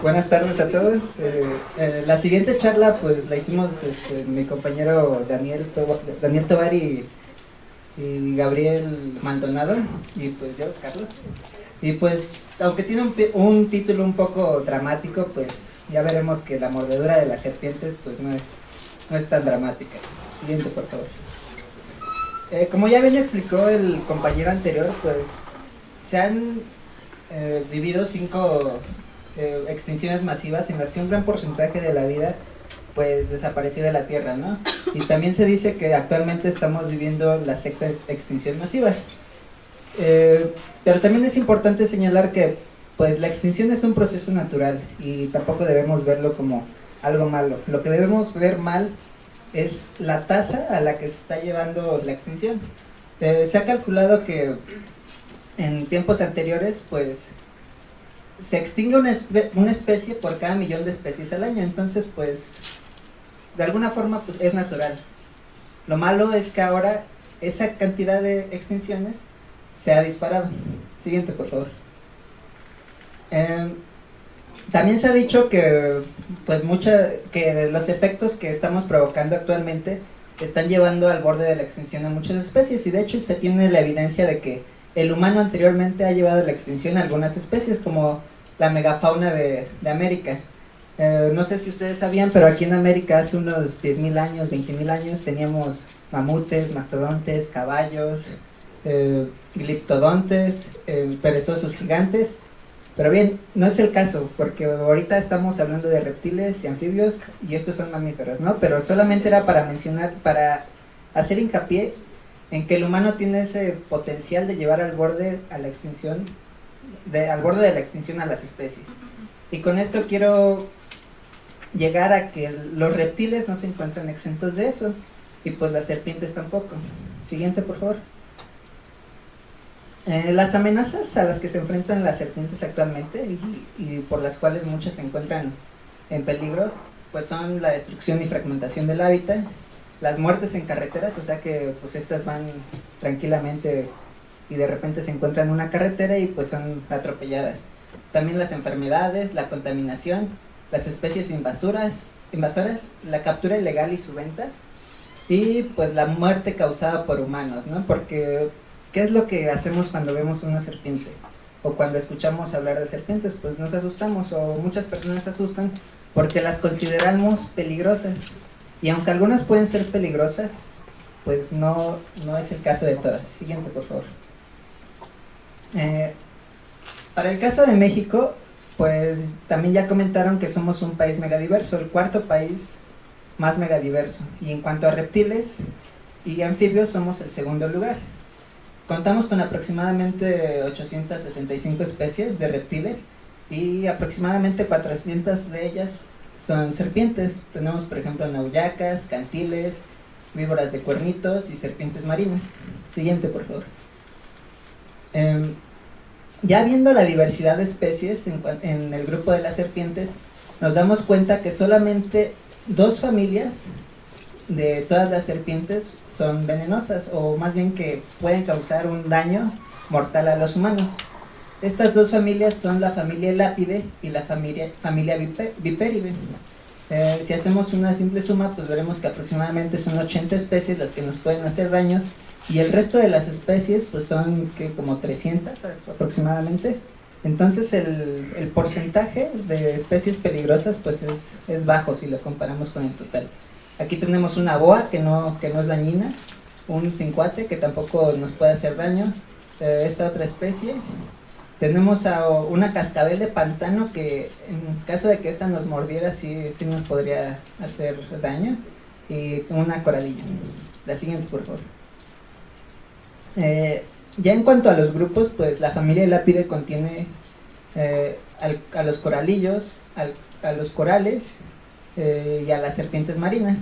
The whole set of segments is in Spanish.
Buenas tardes a todos. La siguiente charla pues la hicimos mi compañero Daniel Tovar y Gabriel Maldonado y pues yo, Carlos. Y pues aunque tiene un título un poco dramático, pues ya veremos que la mordedura de las serpientes pues no es tan dramática. Siguiente, por favor. Como ya bien explicó el compañero anterior, pues se han vivido 5 extinciones masivas en las que un gran porcentaje de la vida pues desapareció de la Tierra, ¿no? Y también se dice que actualmente estamos viviendo la 6ª extinción masiva. Pero también es importante señalar que pues la extinción es un proceso natural y tampoco debemos verlo como algo malo. Lo que debemos ver mal es la tasa a la que se está llevando la extinción. Se ha calculado que en tiempos anteriores pues se extingue una especie por cada 1.000.000 de especies al año, entonces pues de alguna forma pues es natural. Lo malo es que ahora esa cantidad de extinciones se ha disparado. Siguiente, por favor. También se ha dicho que pues que los efectos que estamos provocando actualmente están llevando al borde de la extinción a muchas especies, y de hecho se tiene la evidencia de que el humano anteriormente ha llevado a la extinción a algunas especies, como la megafauna de América. No sé si ustedes sabían, pero aquí en América hace unos 10.000 años, 20.000 años, teníamos mamutes, mastodontes, caballos, gliptodontes, perezosos gigantes. Pero bien, no es el caso, porque ahorita estamos hablando de reptiles y anfibios, y estos son mamíferos, ¿no? Pero solamente era para mencionar, para hacer hincapié en que el humano tiene ese potencial de llevar al borde a la extinción, al borde de la extinción a las especies. Y con esto quiero llegar a que los reptiles no se encuentran exentos de eso, y pues las serpientes tampoco. Siguiente, por favor. Las amenazas a las que se enfrentan las serpientes actualmente y por las cuales muchas se encuentran en peligro, pues son la destrucción y fragmentación del hábitat, las muertes en carreteras, o sea que pues estas van tranquilamente y de repente se encuentran en una carretera y pues son atropelladas. También las enfermedades, la contaminación, las especies invasoras, la captura ilegal y su venta, y pues la muerte causada por humanos, ¿no? Porque ¿qué es lo que hacemos cuando vemos una serpiente? O cuando escuchamos hablar de serpientes, pues nos asustamos, o muchas personas se asustan porque las consideramos peligrosas. Y aunque algunas pueden ser peligrosas, pues no es el caso de todas. Siguiente, por favor. Para el caso de México, pues también ya comentaron que somos un país megadiverso, el 4º país más megadiverso. Y en cuanto a reptiles y anfibios, somos el 2º lugar. Contamos con aproximadamente 865 especies de reptiles y aproximadamente 400 de ellas son serpientes. Tenemos, por ejemplo, nauyacas, cantiles, víboras de cuernitos y serpientes marinas. Siguiente, por favor. Ya viendo la diversidad de especies en el grupo de las serpientes, nos damos cuenta que solamente 2 familias de todas las serpientes son venenosas, o más bien que pueden causar un daño mortal a los humanos. Estas 2 familias son la familia Elapidae y la familia Viperidae. Si hacemos una simple suma, pues veremos que aproximadamente son 80 especies las que nos pueden hacer daño, y el resto de las especies pues son como 300 aproximadamente. Entonces el porcentaje de especies peligrosas pues es bajo si lo comparamos con el total. Aquí tenemos una boa que no es dañina, un cincuate que tampoco nos puede hacer daño, esta otra especie. Tenemos a una cascabel de pantano que en caso de que esta nos mordiera sí nos podría hacer daño, y una coralilla. La siguiente, por favor. Ya en cuanto a los grupos, pues la familia Elapidae contiene a los coralillos, a los corales, y a las serpientes marinas.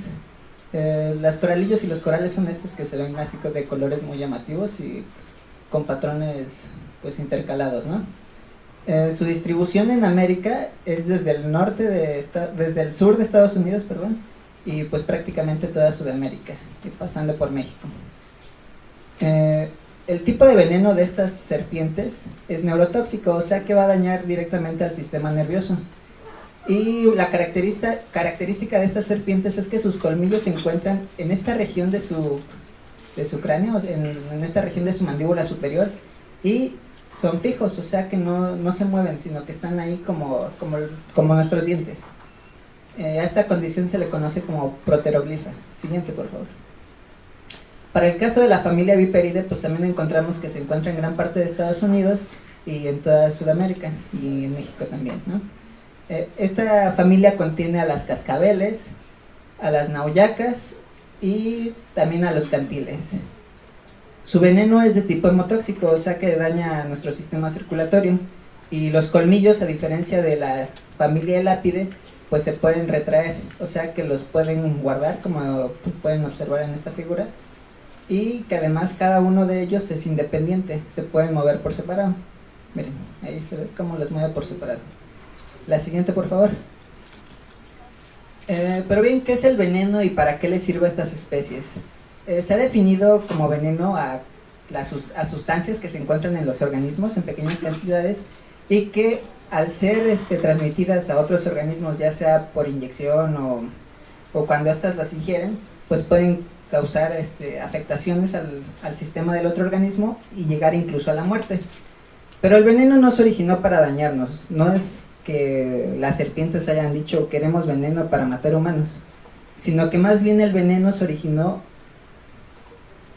Las coralillos y los corales son estos que se ven así de colores muy llamativos y con patrones pues intercalados, ¿no? Su distribución en América es desde el sur de Estados Unidos, perdón, y pues prácticamente toda Sudamérica, y pasando por México. El tipo de veneno de estas serpientes es neurotóxico, o sea que va a dañar directamente al sistema nervioso. Y la característica de estas serpientes es que sus colmillos se encuentran en esta región de su cráneo, en esta región de su mandíbula superior, y son fijos, o sea que no se mueven, sino que están ahí como nuestros dientes. A esta condición se le conoce como proteroglifa. Siguiente, por favor. Para el caso de la familia Viperidae, pues también encontramos que se encuentra en gran parte de Estados Unidos y en toda Sudamérica, y en México también, ¿no? Esta familia contiene a las cascabeles, a las nauyacas y también a los cantiles. Su veneno es de tipo hemotóxico, o sea que daña a nuestro sistema circulatorio, y los colmillos, a diferencia de la familia Elapidae, pues se pueden retraer, o sea que los pueden guardar, como pueden observar en esta figura, y que además cada uno de ellos es independiente, se pueden mover por separado. Miren, ahí se ve cómo los mueve por separado. La siguiente, por favor. Pero bien, ¿qué es el veneno y para qué le sirve a estas especies? Se ha definido como veneno a sustancias que se encuentran en los organismos en pequeñas cantidades y que al ser transmitidas a otros organismos, ya sea por inyección o cuando éstas las ingieren, pues pueden causar afectaciones al sistema del otro organismo y llegar incluso a la muerte. Pero el veneno no se originó para dañarnos, no es que las serpientes hayan dicho queremos veneno para matar humanos, sino que más bien el veneno se originó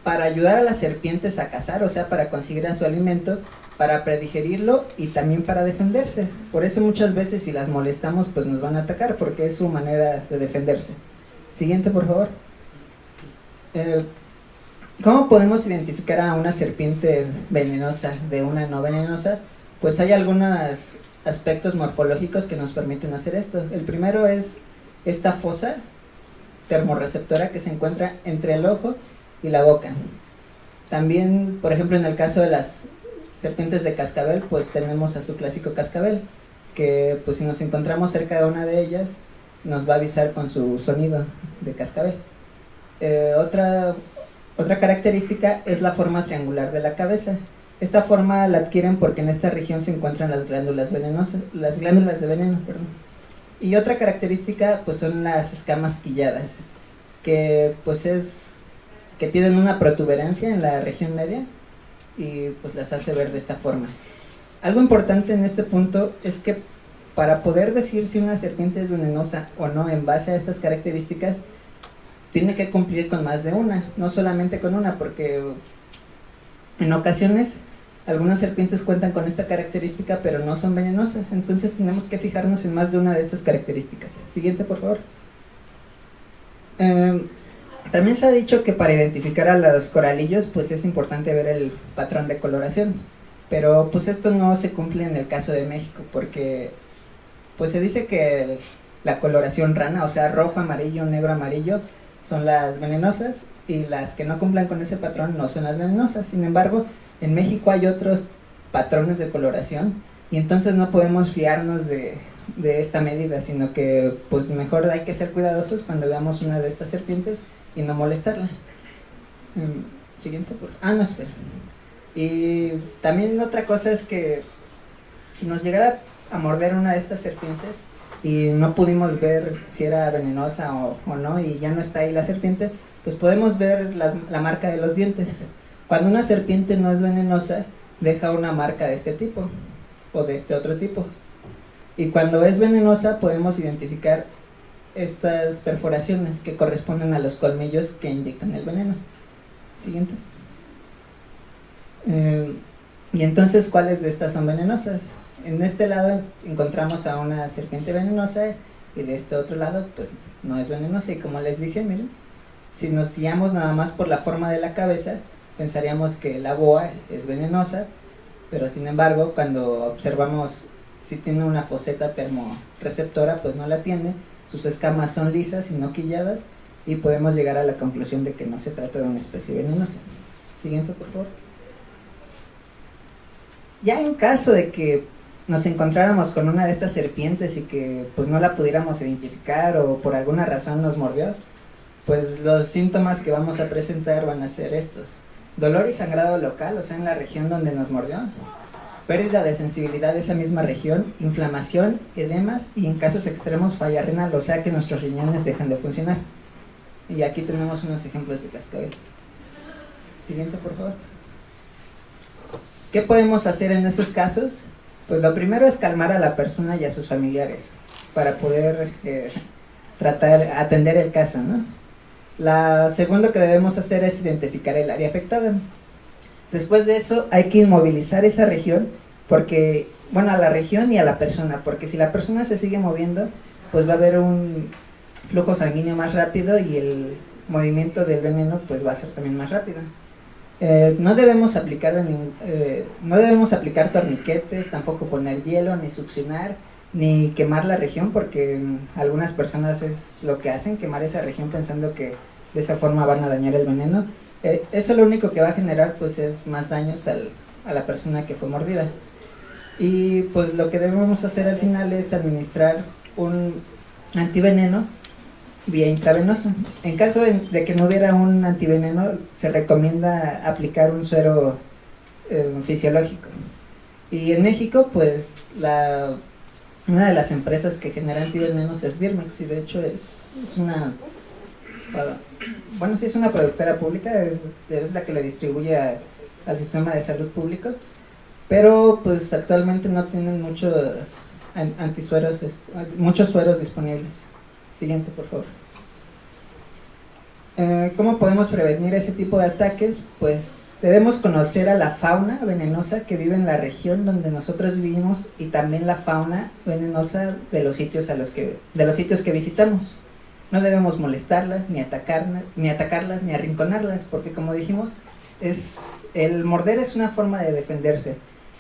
para ayudar a las serpientes a cazar, o sea, para conseguir a su alimento, para predigerirlo y también para defenderse. Por eso muchas veces si las molestamos pues nos van a atacar, porque es su manera de defenderse. Siguiente, por favor. ¿Cómo podemos identificar a una serpiente venenosa de una no venenosa? Pues hay algunos aspectos morfológicos que nos permiten hacer esto. El primero es esta fosa termorreceptora que se encuentra entre el ojo y la boca. También, por ejemplo, en el caso de las serpientes de cascabel, pues tenemos a su clásico cascabel, que pues si nos encontramos cerca de una de ellas, nos va a avisar con su sonido de cascabel. Otra característica es la forma triangular de la cabeza. Esta forma la adquieren porque en esta región se encuentran las glándulas venenosas, las glándulas de veneno, perdón. Y otra característica pues son las escamas quilladas, que pues que tienen una protuberancia en la región media y pues las hace ver de esta forma. Algo importante en este punto es que para poder decir si una serpiente es venenosa o no en base a estas características, tiene que cumplir con más de una, no solamente con una, porque en ocasiones algunas serpientes cuentan con esta característica pero no son venenosas, entonces tenemos que fijarnos en más de una de estas características. Siguiente, por favor. También se ha dicho que para identificar a los coralillos pues es importante ver el patrón de coloración, pero pues esto no se cumple en el caso de México, porque pues se dice que la coloración rana, o sea rojo, amarillo, negro, amarillo, son las venenosas, y las que no cumplan con ese patrón no son las venenosas. Sin embargo, en México hay otros patrones de coloración y entonces no podemos fiarnos de esta medida, sino que pues mejor hay que ser cuidadosos cuando veamos una de estas serpientes y no molestarla. Siguiente, no, espera. Y también otra cosa es que si nos llegara a morder una de estas serpientes y no pudimos ver si era venenosa o no, y ya no está ahí la serpiente, pues podemos ver la marca de los dientes. Cuando una serpiente no es venenosa, deja una marca de este tipo o de este otro tipo, y cuando es venenosa podemos identificar estas perforaciones que corresponden a los colmillos que inyectan el veneno. Siguiente. Y entonces, ¿cuáles de estas son venenosas? En este lado encontramos a una serpiente venenosa y de este otro lado pues no es venenosa, y como les dije, miren, si nos guiamos nada más por la forma de la cabeza, pensaríamos que la boa es venenosa, pero sin embargo cuando observamos si tiene una foseta termorreceptora, pues no la tiene, sus escamas son lisas y no quilladas, y podemos llegar a la conclusión de que no se trata de una especie venenosa. Siguiente, por favor. Ya en caso de que nos encontráramos con una de estas serpientes y que pues no la pudiéramos identificar o por alguna razón nos mordió, pues los síntomas que vamos a presentar van a ser estos: dolor y sangrado local, o sea en la región donde nos mordió, pérdida de sensibilidad de esa misma región, inflamación, edemas y en casos extremos falla renal, o sea que nuestros riñones dejan de funcionar. Y aquí tenemos unos ejemplos de cascabel. Siguiente, por favor. ¿Qué podemos hacer en esos casos? Pues lo primero es calmar a la persona y a sus familiares para poder atender el caso, ¿no? La segundo que debemos hacer es identificar el área afectada. Después de eso hay que inmovilizar esa región, porque, bueno, a la región y a la persona, porque si la persona se sigue moviendo, pues va a haber un flujo sanguíneo más rápido y el movimiento del veneno pues va a ser también más rápido. No debemos aplicar torniquetes, tampoco poner hielo, ni succionar, ni quemar la región, porque algunas personas es lo que hacen, quemar esa región pensando que de esa forma van a dañar el veneno. Eso lo único que va a generar pues es más daños a la persona que fue mordida. Y pues lo que debemos hacer al final es administrar un antiveneno vía intravenosa. En caso de que no hubiera un antiveneno, se recomienda aplicar un suero fisiológico. Y en México, pues una de las empresas que genera antivenenos es Birmex, y de hecho es una productora pública, es la que le distribuye al sistema de salud público, pero pues actualmente no tienen muchos antisueros, muchos sueros disponibles. Siguiente, por favor. ¿Cómo podemos prevenir ese tipo de ataques? Pues debemos conocer a la fauna venenosa que vive en la región donde nosotros vivimos y también la fauna venenosa de los sitios que visitamos. No debemos molestarlas, ni atacarlas, ni arrinconarlas, porque como dijimos, el morder es una forma de defenderse,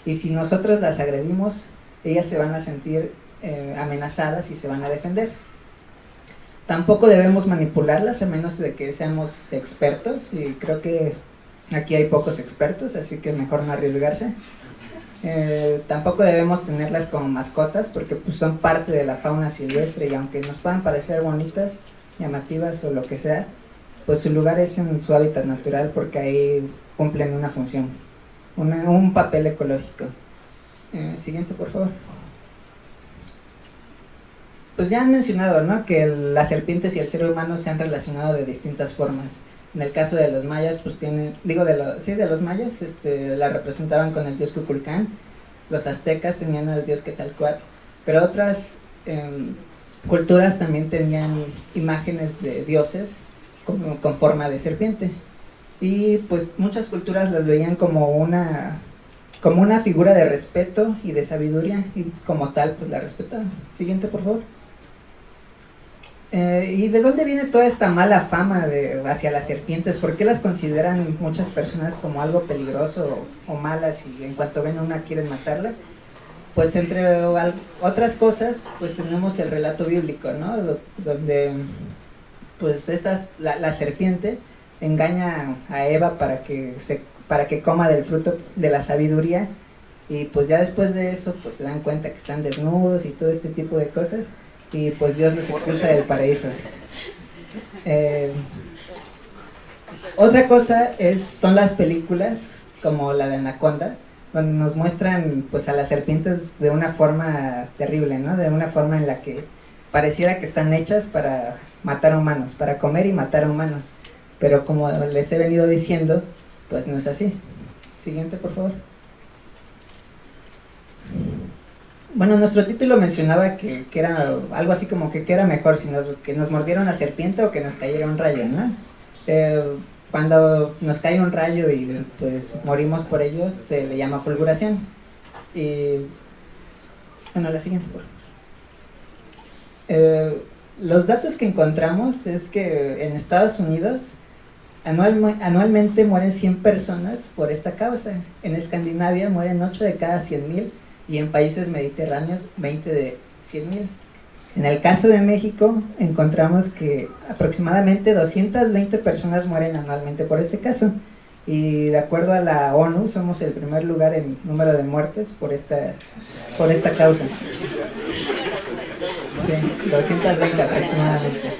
y si nosotros las agredimos, ellas se van a sentir amenazadas y se van a defender. Tampoco debemos manipularlas a menos de que seamos expertos, y creo que aquí hay pocos expertos, así que mejor no arriesgarse. Tampoco debemos tenerlas como mascotas, porque pues, son parte de la fauna silvestre, y aunque nos puedan parecer bonitas, llamativas o lo que sea, pues su lugar es en su hábitat natural, porque ahí cumplen una función, un papel ecológico. Siguiente, por favor. Pues ya han mencionado, ¿no?, que las serpientes y el ser humano se han relacionado de distintas formas. En el caso de los mayas, pues de los mayas, la representaban con el dios Kukulcán. Los aztecas tenían al dios Quetzalcóatl, pero otras culturas también tenían imágenes de dioses con forma de serpiente. Y pues muchas culturas las veían como una figura de respeto y de sabiduría, y como tal pues la respetaban. Siguiente, por favor. ¿Y de dónde viene toda esta mala fama hacia las serpientes? ¿Por qué las consideran muchas personas como algo peligroso o malas, y en cuanto ven una quieren matarla? Pues entre otras cosas, pues tenemos el relato bíblico, ¿no?, donde pues la serpiente engaña a Eva para que coma del fruto de la sabiduría, y pues ya después de eso pues se dan cuenta que están desnudos y todo este tipo de cosas, y pues Dios los expulsa del paraíso. Otra cosa son las películas como la de Anaconda, donde nos muestran pues a las serpientes de una forma terrible, ¿no?, de una forma en la que pareciera que están hechas para matar humanos, para comer y matar humanos, pero como les he venido diciendo, pues no es así. Siguiente, por favor. Bueno, nuestro título mencionaba que era algo así como que era mejor, que nos mordiera una serpiente o que nos cayera un rayo, ¿no? Cuando nos cae un rayo y pues morimos por ello, se le llama fulguración. Y bueno, la siguiente, por favor. Los datos que encontramos es que en Estados Unidos anualmente mueren 100 personas por esta causa. En Escandinavia mueren 8 de cada 100,000, y en países mediterráneos 20 de 100,000. En el caso de México encontramos que aproximadamente 220 personas mueren anualmente por este caso, y de acuerdo a la ONU somos el primer lugar en número de muertes por esta causa. Sí, 220 aproximadamente.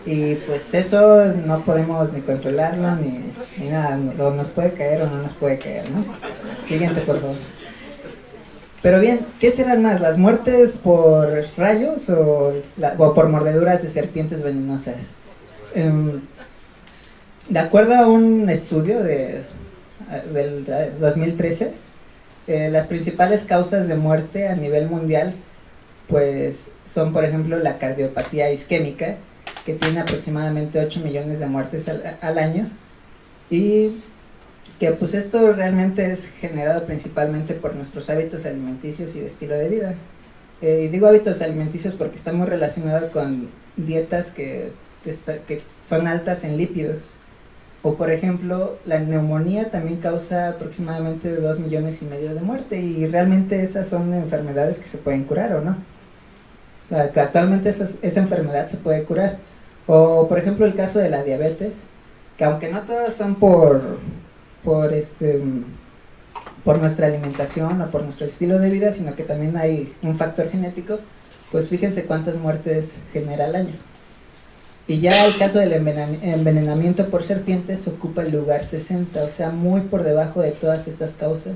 Y pues eso no podemos ni controlarlo ni nada, o nos puede caer o no nos puede caer, ¿no? Siguiente, por favor. Pero bien, ¿qué serán más? ¿Las muertes por rayos o por mordeduras de serpientes venenosas? De acuerdo a un estudio del 2013, las principales causas de muerte a nivel mundial pues son, por ejemplo, la cardiopatía isquémica, que tiene aproximadamente 8 millones de muertes al año, y que pues esto realmente es generado principalmente por nuestros hábitos alimenticios y de estilo de vida. Y digo hábitos alimenticios porque está muy relacionado con dietas que son altas en lípidos. O por ejemplo, la neumonía también causa aproximadamente 2 millones y medio de muerte, y realmente esas son enfermedades que se pueden curar o no. O sea, que actualmente esa enfermedad se puede curar. O por ejemplo el caso de la diabetes, que aunque no todas son por nuestra alimentación o por nuestro estilo de vida, sino que también hay un factor genético, pues fíjense cuántas muertes genera al año. Y ya el caso del envenenamiento por serpientes ocupa el lugar 60, o sea, muy por debajo de todas estas causas,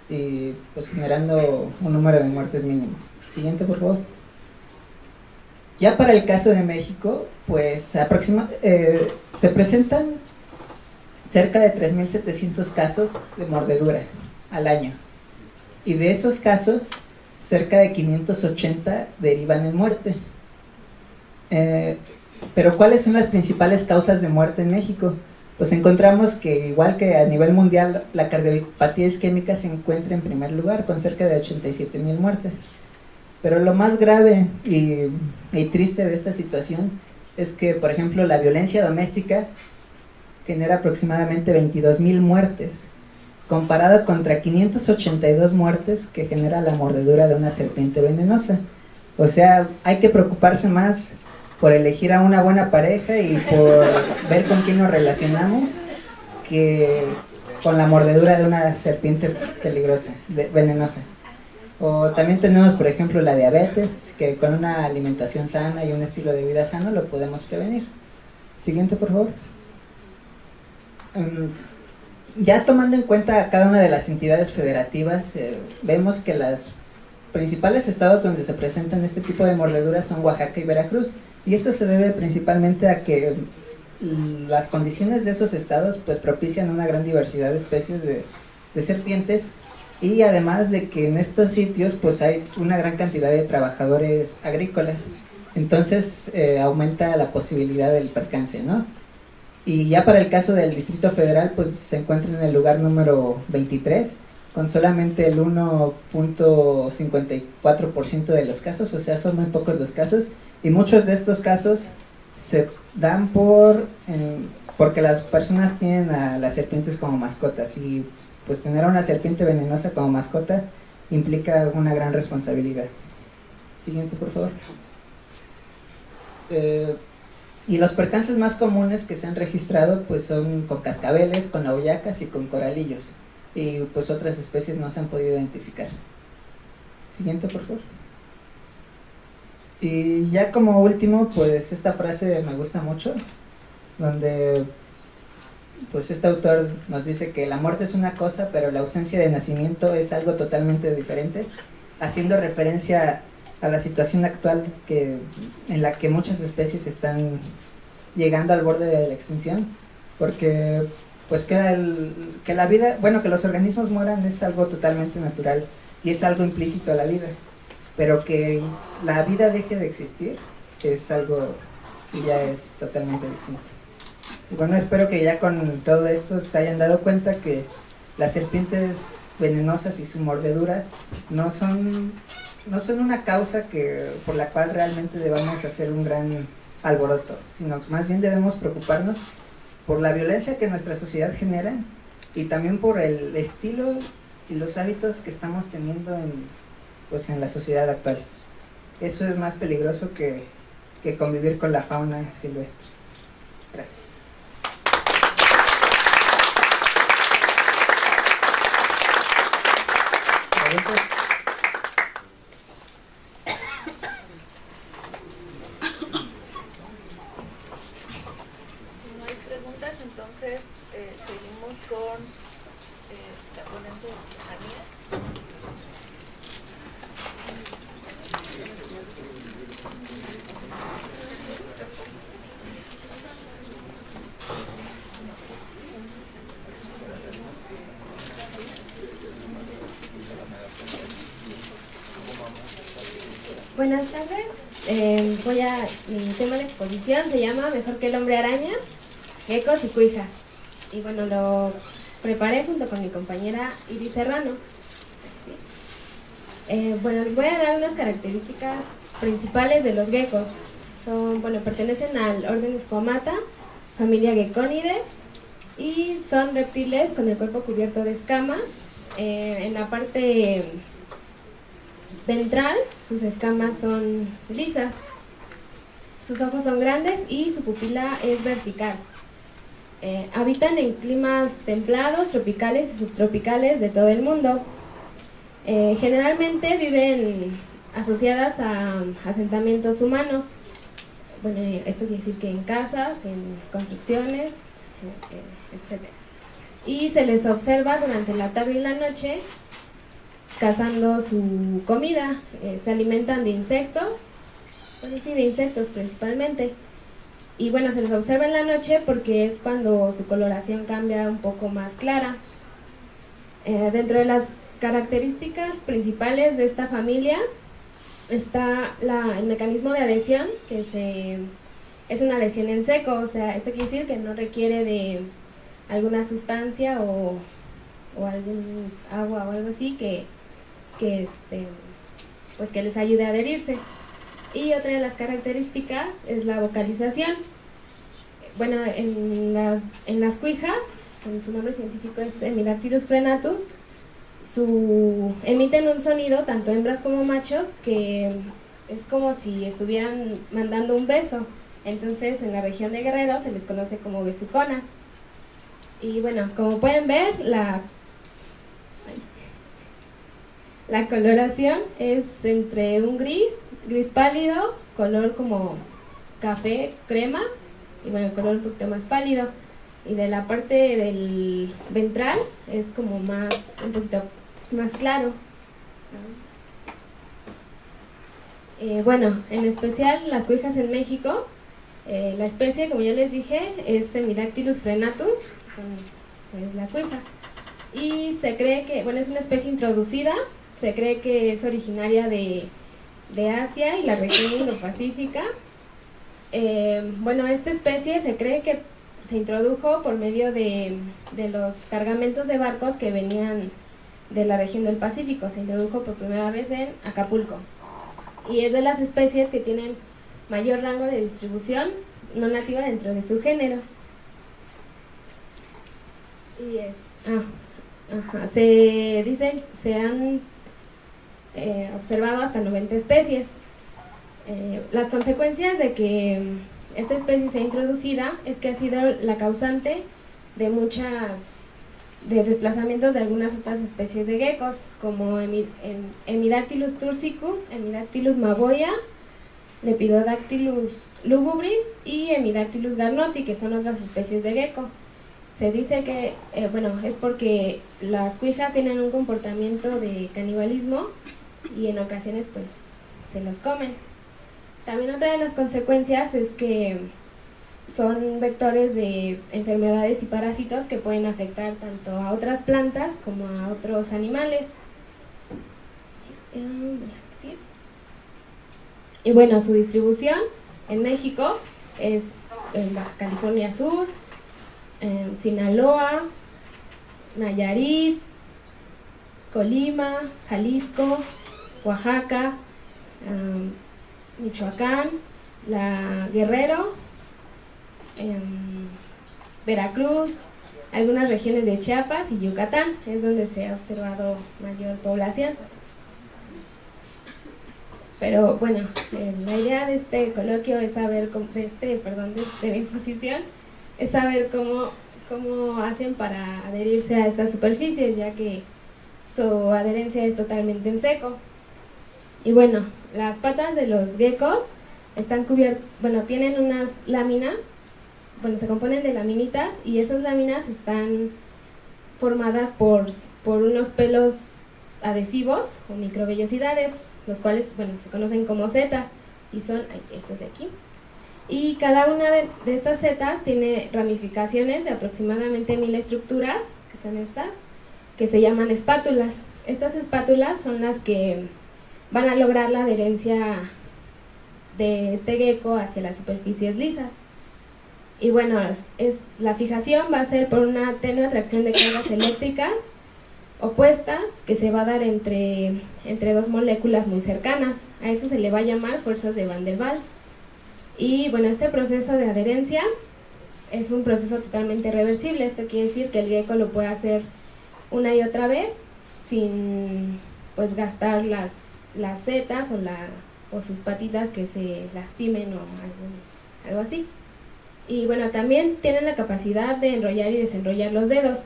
y pues generando un número de muertes mínimo. Siguiente, por favor. Ya para el caso de México, pues se presentan cerca de 3.700 casos de mordedura al año. Y de esos casos, cerca de 580 derivan en muerte. Pero ¿cuáles son las principales causas de muerte en México? Pues encontramos que igual que a nivel mundial, la cardiopatía isquémica se encuentra en primer lugar, con cerca de 87,000 muertes. Pero lo más grave y triste de esta situación es que, por ejemplo, la violencia doméstica genera aproximadamente 22,000 muertes, comparado contra 582 muertes que genera la mordedura de una serpiente venenosa. O sea, hay que preocuparse más por elegir a una buena pareja y por ver con quién nos relacionamos que con la mordedura de una serpiente peligrosa, venenosa. O también tenemos, por ejemplo, la diabetes, que con una alimentación sana y un estilo de vida sano lo podemos prevenir. Siguiente, por favor. Ya tomando en cuenta cada una de las entidades federativas, vemos que los principales estados donde se presentan este tipo de mordeduras son Oaxaca y Veracruz. Y esto se debe principalmente a que las condiciones de esos estados pues propician una gran diversidad de especies de serpientes, y además de que en estos sitios pues hay una gran cantidad de trabajadores agrícolas, entonces aumenta la posibilidad del percance, ¿no? Y ya para el caso del Distrito Federal pues se encuentra en el lugar número 23, con solamente el 1.54% de los casos, o sea, son muy pocos los casos, y muchos de estos casos se dan porque las personas tienen a las serpientes como mascotas, y pues tener a una serpiente venenosa como mascota implica una gran responsabilidad. Siguiente, por favor. Y los percances más comunes que se han registrado pues son con cascabeles, con auyacas y con coralillos, y pues otras especies no se han podido identificar. Siguiente, por favor. Y ya como último, pues esta frase me gusta mucho, donde pues este autor nos dice que la muerte es una cosa, pero la ausencia de nacimiento es algo totalmente diferente, haciendo referencia a la situación actual en la que muchas especies están llegando al borde de la extinción, porque pues que la vida, bueno, que los organismos mueran es algo totalmente natural y es algo implícito a la vida, pero que la vida deje de existir es algo que ya es totalmente distinto. Y bueno, espero que ya con todo esto se hayan dado cuenta que las serpientes venenosas y su mordedura no son una causa por la cual realmente debamos hacer un gran alboroto, sino que más bien debemos preocuparnos por la violencia que nuestra sociedad genera, y también por el estilo y los hábitos que estamos teniendo en la sociedad actual. Eso es más peligroso que convivir con la fauna silvestre. Gracias. ¿Preguntas? Si no hay preguntas, entonces seguimos con la ponencia de Estefanía. Buenas tardes. Mi tema de exposición se llama Mejor que el hombre araña, geckos y cuijas. Y bueno, lo preparé junto con mi compañera Iris Serrano. ¿Sí? Bueno, les voy a dar unas características principales de los geckos. Pertenecen al orden Squamata, familia Gekkonidae, y son reptiles con el cuerpo cubierto de escamas. En la parte ventral, sus escamas son lisas, sus ojos son grandes y su pupila es vertical. Habitan en climas templados, tropicales y subtropicales de todo el mundo. Generalmente viven asociadas a asentamientos humanos. Bueno, esto quiere decir que en casas, en construcciones, etc. Y se les observa durante la tarde y la noche cazando su comida. Se alimentan de insectos, de insectos principalmente. Y bueno, se les observa en la noche porque es cuando su coloración cambia un poco más clara. Dentro de las características principales de esta familia está el mecanismo de adhesión, que es una adhesión en seco. O sea, esto quiere decir que no requiere de alguna sustancia o algún agua o algo así que les ayude a adherirse. Y otra de las características es la vocalización. Bueno, en las cuijas, su nombre científico es Hemidactylus frenatus, emiten un sonido, tanto hembras como machos, que es como si estuvieran mandando un beso. Entonces, en la región de Guerrero se les conoce como besuconas. Y bueno, como pueden ver, la coloración es entre un gris pálido, color como café, crema, y bueno, el color un poquito más pálido. Y de la parte del ventral es como un poquito más claro. En especial las cuijas en México, la especie, como ya les dije, es Hemidactylus frenatus, es la cuija. Y se cree que, es una especie introducida, se cree que es originaria de Asia y la región Indo-Pacífica. Esta especie se cree que se introdujo por medio de los cargamentos de barcos que venían de la región del Pacífico. Se introdujo por primera vez en Acapulco. Y es de las especies que tienen mayor rango de distribución no nativa dentro de su género. Se han observado hasta 90 especies. Las consecuencias de que esta especie sea introducida es que ha sido la causante de desplazamientos de algunas otras especies de geckos, como Hemidactylus tursicus, Hemidactylus mavoia, Lepidodactylus lugubris y Hemidactylus garnoti, que son otras especies de gecko. Se dice que es porque las cuijas tienen un comportamiento de canibalismo y en ocasiones pues se los comen. También otra de las consecuencias es que son vectores de enfermedades y parásitos que pueden afectar tanto a otras plantas como a otros animales. Y su distribución en México es en Baja California Sur, Sinaloa, Nayarit, Colima, Jalisco, Oaxaca, Michoacán, Guerrero, Veracruz, algunas regiones de Chiapas y Yucatán, es donde se ha observado mayor población. Pero la idea de este coloquio es saber, de la exposición, es saber cómo hacen para adherirse a estas superficies, ya que su adherencia es totalmente en seco. Y las patas de los geckos están cubiertas, tienen unas láminas, se componen de laminitas, y esas láminas están formadas por unos pelos adhesivos o microvellosidades, los cuales se conocen como setas, y son estos de aquí. Y cada una de estas setas tiene ramificaciones de aproximadamente 1000 estructuras, que son estas, que se llaman espátulas. Estas espátulas son las que van a lograr la adherencia de este gecko hacia las superficies lisas. Y bueno, la fijación va a ser por una tenue atracción de cargas eléctricas opuestas que se va a dar entre dos moléculas muy cercanas. A eso se le va a llamar fuerzas de Van der Waals. Y bueno, este proceso de adherencia es un proceso totalmente reversible. Esto quiere decir que el gecko lo puede hacer una y otra vez sin pues gastar las setas o sus patitas que se lastimen o algo así. Y bueno, también tienen la capacidad de enrollar y desenrollar los dedos.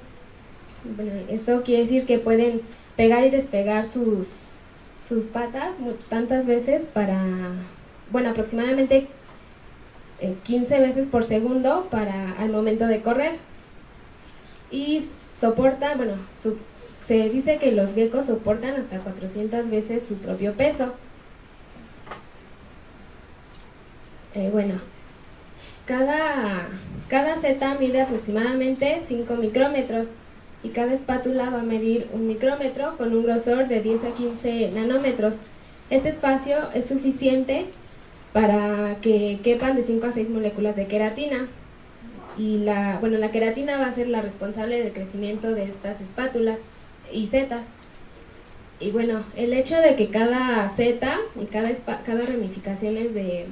Bueno, esto quiere decir que pueden pegar y despegar sus patas tantas veces aproximadamente 15 veces por segundo al momento de correr. Y soportan, se dice que los geckos soportan hasta 400 veces su propio peso. Cada seta mide aproximadamente 5 micrómetros y cada espátula va a medir 1 micrómetro con un grosor de 10 a 15 nanómetros. Este espacio es suficiente para que quepan de 5 a 6 moléculas de queratina. Y la queratina va a ser la responsable del crecimiento de estas espátulas y setas. Y bueno, el hecho de que cada seta y cada ramificaciones de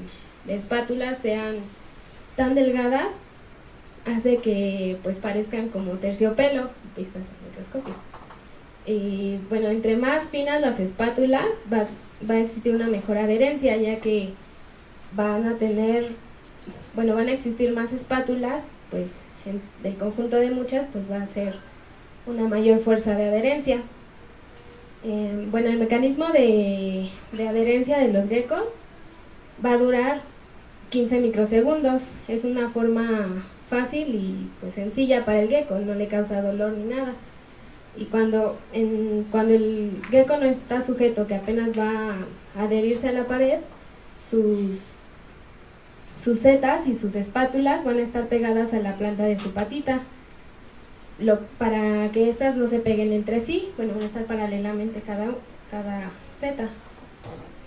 espátulas sean tan delgadas hace que pues parezcan como terciopelo vistas al microscopio. Y bueno, entre más finas las espátulas va a existir una mejor adherencia, ya que van a existir más espátulas, pues del conjunto de muchas pues va a ser una mayor fuerza de adherencia. El mecanismo de adherencia de los geckos va a durar 15 microsegundos. Es una forma fácil y pues sencilla para el gecko, no le causa dolor ni nada. Y cuando el gecko no está sujeto, que apenas va a adherirse a la pared, sus setas y sus espátulas van a estar pegadas a la planta de su patita. Para que estas no se peguen entre sí, van a estar paralelamente cada seta.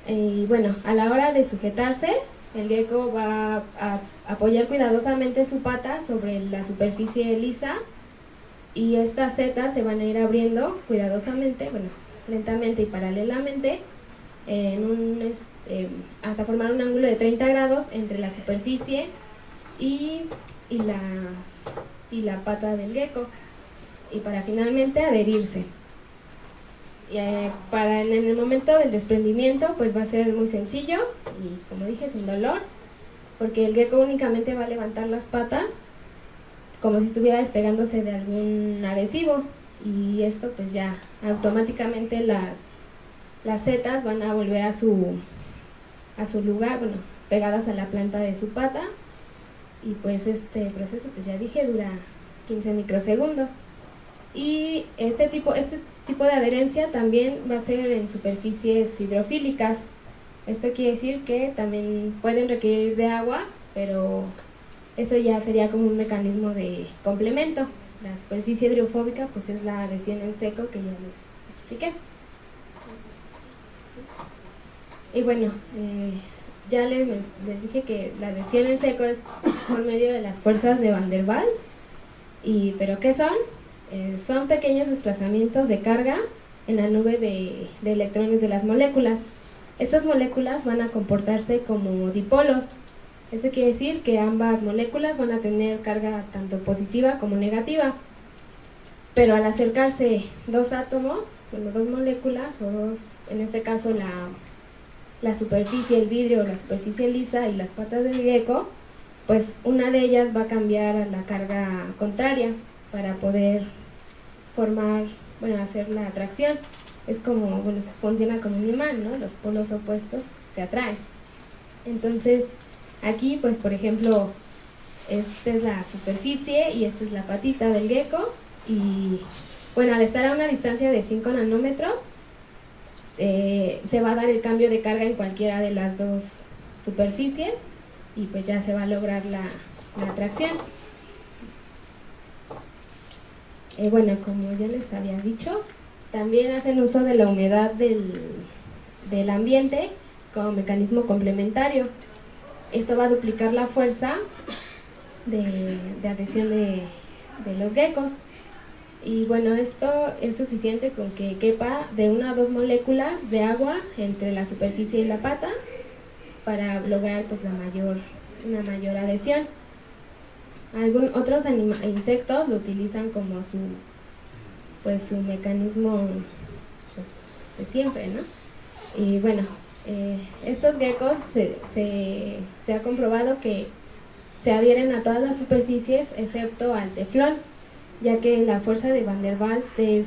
Y bueno, a la hora de sujetarse, el gecko va a apoyar cuidadosamente su pata sobre la superficie lisa y estas setas se van a ir abriendo cuidadosamente, lentamente y paralelamente hasta formar un ángulo de 30 grados entre la superficie y la pata del gecko, y para finalmente adherirse. Y en el momento del desprendimiento pues va a ser muy sencillo y, como dije, sin dolor, porque el gecko únicamente va a levantar las patas como si estuviera despegándose de algún adhesivo, y esto pues ya automáticamente las setas van a volver a su lugar, pegadas a la planta de su pata, y pues este proceso, pues ya dije, dura 15 microsegundos. Y este tipo de adherencia también va a ser en superficies hidrofílicas. Esto quiere decir que también pueden requerir de agua, pero eso ya sería como un mecanismo de complemento. La superficie hidrofóbica pues es la adhesión en seco que ya les expliqué. Y bueno, ya les dije que la adhesión en seco es por medio de las fuerzas de Van der Waals. ¿Pero qué son? Son pequeños desplazamientos de carga en la nube de electrones de las moléculas. Estas moléculas van a comportarse como dipolos. Esto quiere decir que ambas moléculas van a tener carga tanto positiva como negativa. Pero al acercarse dos átomos, dos moléculas, en este caso la superficie, el vidrio, la superficie lisa y las patas del gecko, pues una de ellas va a cambiar a la carga contraria para poder hacer la atracción. Es como, funciona como un imán, ¿no? Los polos opuestos se atraen. Entonces, aquí, pues, por ejemplo, esta es la superficie y esta es la patita del gecko. Y, al estar a una distancia de 5 nanómetros, se va a dar el cambio de carga en cualquiera de las dos superficies y pues ya se va a lograr la atracción. Como ya les había dicho, también hacen uso de la humedad del ambiente como mecanismo complementario. Esto va a duplicar la fuerza de adhesión de los geckos. Y bueno, esto es suficiente con que quepa de 1 a 2 moléculas de agua entre la superficie y la pata para lograr pues una mayor adhesión. Otros insectos lo utilizan como su mecanismo pues, de siempre, ¿no? Y bueno, estos geckos se ha comprobado que se adhieren a todas las superficies excepto al teflón, ya que la fuerza de Van der Waals de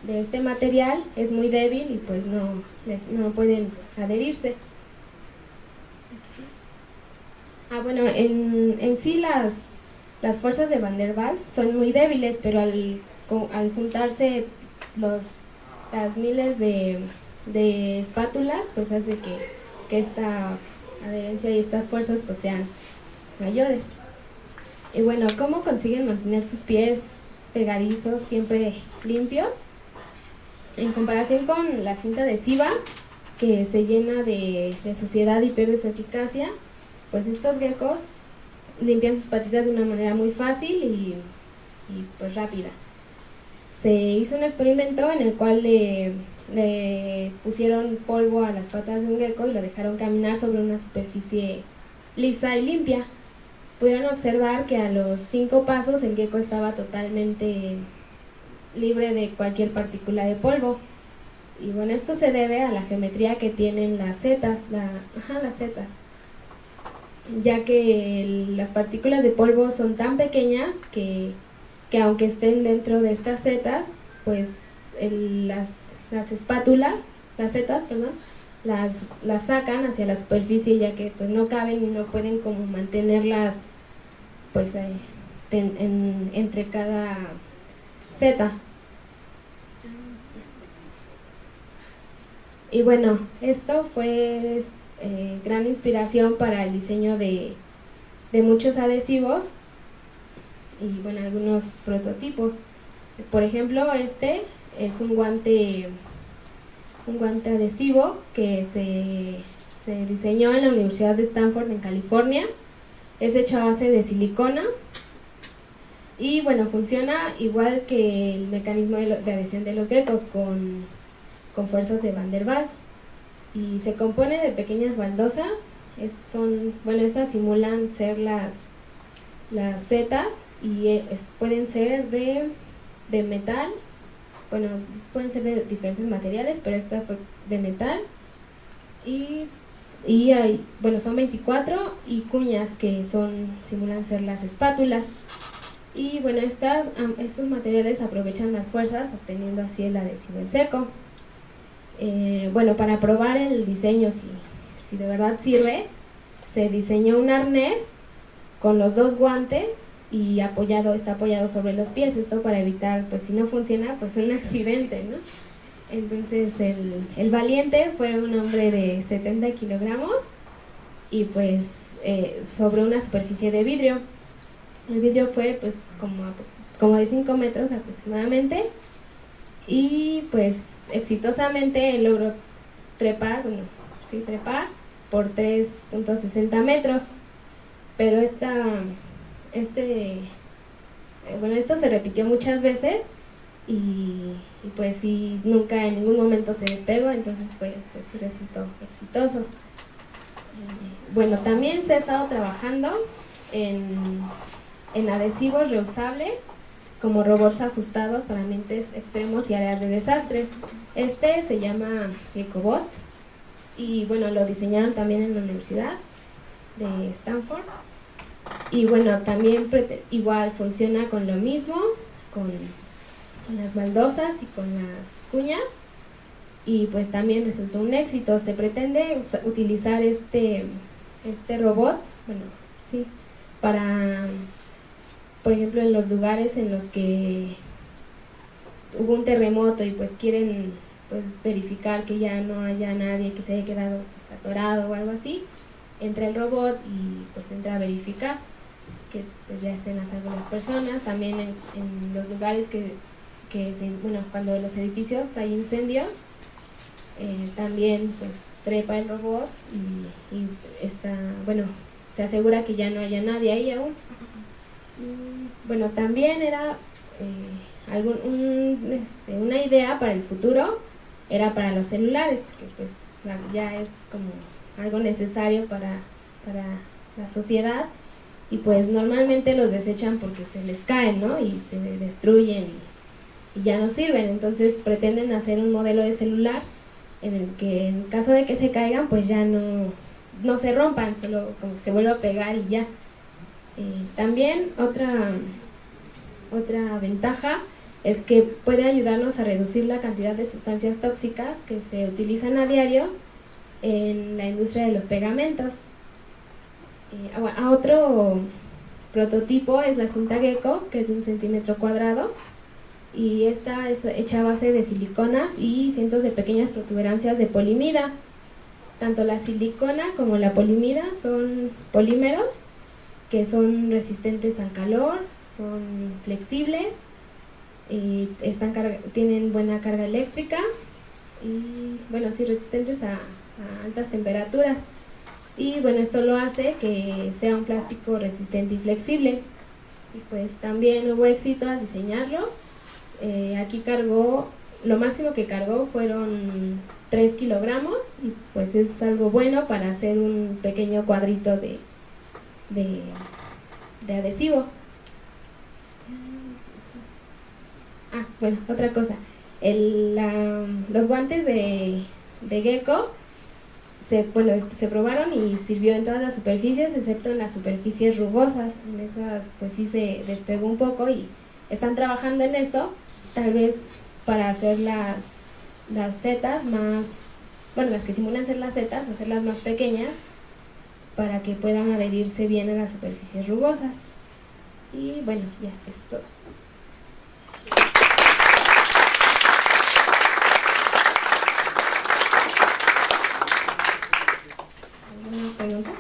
este material es muy débil y pues no pueden adherirse. Bueno, en sí las fuerzas de Van der Waals son muy débiles, pero al juntarse las miles de espátulas, pues hace que esta adherencia y estas fuerzas pues sean mayores. Y bueno, ¿cómo consiguen mantener sus pies pegadizos, siempre limpios? En comparación con la cinta adhesiva, que se llena de suciedad y pierde su eficacia, pues estos geckos limpian sus patitas de una manera muy fácil y pues rápida. Se hizo un experimento en el cual le pusieron polvo a las patas de un gecko y lo dejaron caminar sobre una superficie lisa y limpia. Pudieron observar que a los 5 pasos el gecko estaba totalmente libre de cualquier partícula de polvo. Y bueno, esto se debe a la geometría que tienen las setas, las setas, ya que las partículas de polvo son tan pequeñas que aunque estén dentro de estas setas, pues las espátulas, las setas, perdón, las sacan hacia la superficie, ya que pues no caben y no pueden como mantenerlas pues entre cada seta. Y bueno, esto fue gran inspiración para el diseño de muchos adhesivos y bueno, algunos prototipos. Por ejemplo, este es un guante adhesivo que se diseñó en la Universidad de Stanford en California. Es hecho a base de silicona y bueno, funciona igual que el mecanismo de adhesión de los geckos con fuerzas de Van der Waals, y se compone de pequeñas baldosas. Estas simulan ser las setas y pueden ser de metal. Bueno, pueden ser de diferentes materiales, pero esta fue de metal. Y son 24 y cuñas que simulan ser las espátulas. Y bueno, estos materiales aprovechan las fuerzas, obteniendo así el adhesivo en seco. Para probar el diseño, si de verdad sirve, se diseñó un arnés con los 2 guantes y está apoyado sobre los pies, esto para evitar, pues si no funciona, pues un accidente, ¿no? Entonces el valiente fue un hombre de 70 kilogramos y pues sobre una superficie de vidrio. El vidrio fue pues como de 5 metros aproximadamente, y pues exitosamente logró trepar por 3.60 metros, pero esto se repitió muchas veces y pues sí, nunca en ningún momento se despegó, entonces sí resultó exitoso. También se ha estado trabajando en adhesivos reusables como robots ajustados para ambientes extremos y áreas de desastres. Este se llama Ecobot y lo diseñaron también en la Universidad de Stanford. Y también igual funciona con lo mismo, con las baldosas y con las cuñas, y pues también resultó un éxito. Se pretende utilizar este robot, para, por ejemplo, en los lugares en los que hubo un terremoto y pues quieren verificar que ya no haya nadie que se haya quedado atorado o algo así, entra el robot y pues entra a verificar que pues ya estén a salvo las personas. También en los lugares cuando en los edificios hay incendios, también pues trepa el robot y está, bueno, se asegura que ya no haya nadie ahí aún. Bueno, también era una idea para el futuro, era para los celulares, porque pues ya es como algo necesario para la sociedad, y pues normalmente los desechan porque se les caen, ¿no? Y se destruyen y ya no sirven. Entonces pretenden hacer un modelo de celular en el que en caso de que se caigan pues ya no se rompan, solo como que se vuelva a pegar y ya. También otra ventaja es que puede ayudarnos a reducir la cantidad de sustancias tóxicas que se utilizan a diario en la industria de los pegamentos. Otro prototipo es la cinta Gecko, que es de 1 centímetro cuadrado, y esta es hecha a base de siliconas y cientos de pequeñas protuberancias de polimida. Tanto la silicona como la polimida son polímeros que son resistentes al calor, son flexibles, y tienen buena carga eléctrica y bueno, sí, resistentes a altas temperaturas. Y bueno, esto lo hace que sea un plástico resistente y flexible. Y pues también hubo éxito al diseñarlo. Aquí lo máximo que cargó fueron 3 kilogramos, y pues es algo bueno para hacer un pequeño cuadrito de adhesivo. Bueno, otra cosa, los guantes de Gecko se probaron y sirvió en todas las superficies excepto en las superficies rugosas. En esas pues sí se despegó un poco y están trabajando en eso, tal vez para hacer las setas más, bueno, las que simulan ser las setas, hacerlas más pequeñas para que puedan adherirse bien a las superficies rugosas. Y bueno, ya es todo. ¿Alguna pregunta?